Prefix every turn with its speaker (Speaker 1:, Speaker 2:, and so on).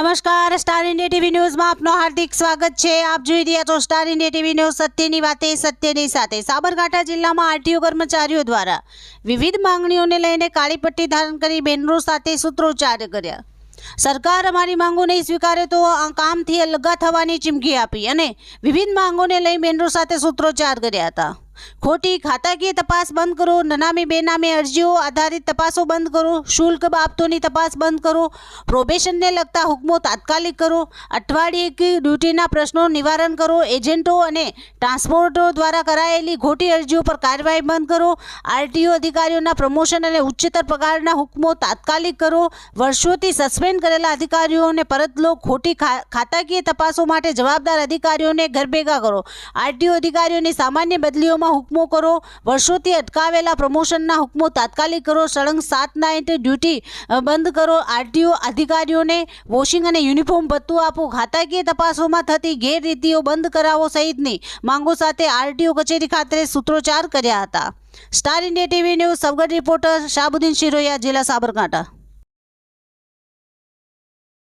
Speaker 1: નમસ્કાર, star India TV ન્યૂઝમાં આપનું હાર્દિક સ્વાગત છે। આપ જોઈ રહ્યા છો સ્ટાર ઇન્ડિયા ટીવી ન્યૂઝ, સત્યની વાતે સત્યની સાથે। સાબરકાંઠા જિલ્લામાં આરટીઓ કર્મચારીઓ દ્વારા વિવિધ માંગણીઓને લઈને કાળી પટ્ટી ધારણ કરી બેનરો સાથે સૂત્રોચ્ચાર કર્યા। સરકાર અમારી માંગો નહીં સ્વીકારે તો આ કામથી અલગા થવાની ચીમકી આપી અને વિવિધ માંગોને લઈ બેનરો સાથે સૂત્રોચ્ચાર કર્યા હતા। ખોટી ખાતાકીય તપાસ બંધ કરો, નનામી બેનામી અરજીઓ આધારિત તપાસો બંધ કરો, શુલ્ક બાબતોની તપાસ બંધ કરો, પ્રોબેશનને લગતા હુકમો તાત્કાલિક કરો, અઠવાડિયે ડ્યુટીના પ્રશ્નો નિવારણ કરો, એજન્ટો અને ટ્રાન્સપોર્ટરો દ્વારા કરાયેલી ખોટી અરજીઓ પર કાર્યવાહી બંધ કરો, આરટીઓ અધિકારીઓના પ્રમોશન અને ઉચ્ચતર પગારના હુકમો તાત્કાલિક કરો, વર્ષોથી સસ્પેન્ડ કરેલા અધિકારીઓને પરત લો, ખોટી ખાતાકીય તપાસો માટે જવાબદાર અધિકારીઓને ઘર ભેગા કરો, આરટીઓ અધિકારીઓની સામાન્ય બદલીઓમાં હુકમો કરો, વર્ષોથી અટકાવેલા પ્રમોશનના હુકમો તાત્કાલિક કરો, સળંગ 7 નાઇટ ડ્યુટી બંધ કરો, આરટીઓ અધિકારીઓને વોશિંગ અને યુનિફોર્મ ભથ્થું આપો, ખાતાકીય તપાસોમાં થતી ગેરરીતિઓ બંધ કરાવો સહિતની માંગો સાથે આરટીઓ કચેરી ખાતે સૂત્રોચ્ચાર કર્યા હતા। સ્ટાર ઇન્ડિયા ટીવી ન્યૂઝ સબગઢ રિપોર્ટર શાહબુદ્દીન શિરોયા, જિલ્લા સાબરકાંઠા।